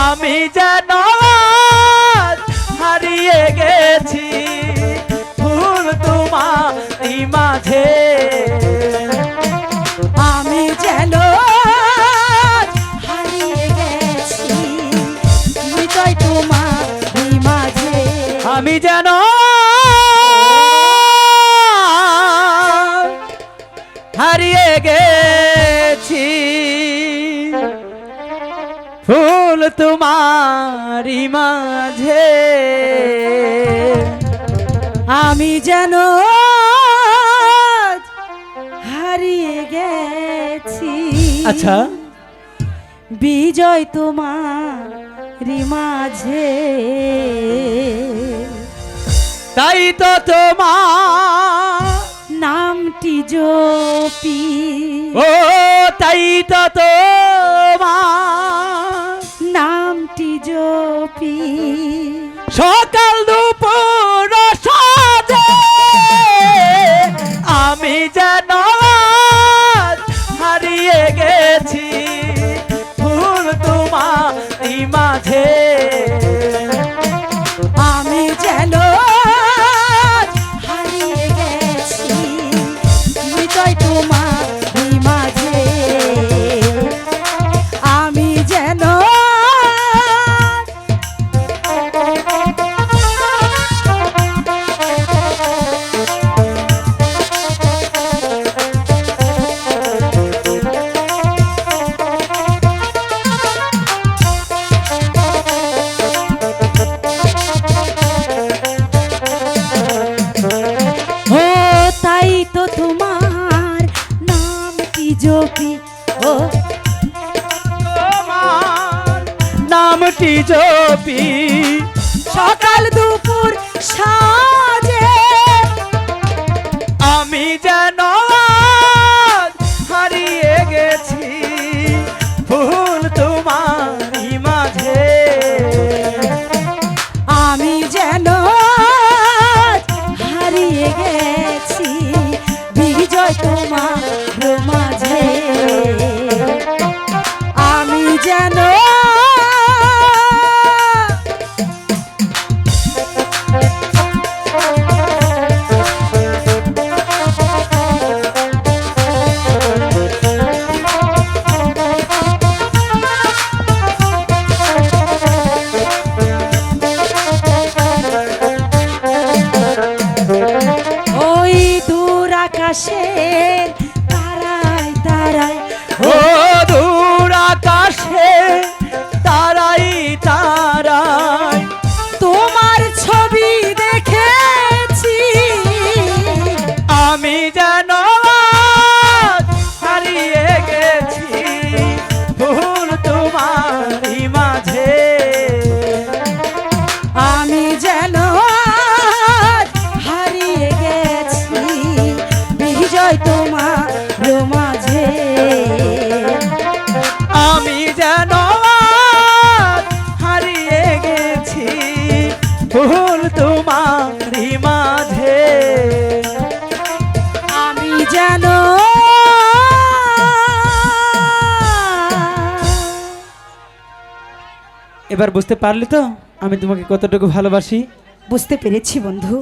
আমি যেন হারিয়ে গেছি ফুল তোমারই মাঝে। আমি যেন হারিয়ে গেছি হৃদয় তোমারই মাঝে। আমি যেন হারিয়ে গেছি ফুল তোমারই মাঝে। আমি যেন হারিয়ে গেছি আচ্ছা বিজয় তোমারই মাঝে। তাই তো তোমার নামটি জপি ও তাই তো তোমার নামটি জপি সকাল দুপুর সাজে। আমি যেন হারিয়ে গেছি ফুল তোমারই মাঝে। আমি যেন হারিয়ে গেছি হৃদয় তোমারই মাঝে। আমি যেন জপি ও তোমার নামটি জপি সকাল দুপুর সাজে। আমি যেন হারিয়ে গেছি ফুল তোমারই মাঝে। আমি যেন হারিয়ে গেছি বিজয় তোমার মাঝে। আমি যেন ওই দূর আকাশের তারায় তারায় ও দূর আকাশে তারাই তারাই তোমার ছবি দেখেছি। আমি যেন হারিয়ে গেছি ফুল তোমারই মাঝে। আমি যেন হারিয়ে গেছি বিজয় তোমার মাঝে। আমি যেন হারিয়ে গেছি ফুল তোমারই মাঝে। আমি যেন এবার বুঝতে পারলি তো আমি তোমাকে কতটুকু ভালোবাসি? বুঝতে পেরেছি বন্ধু।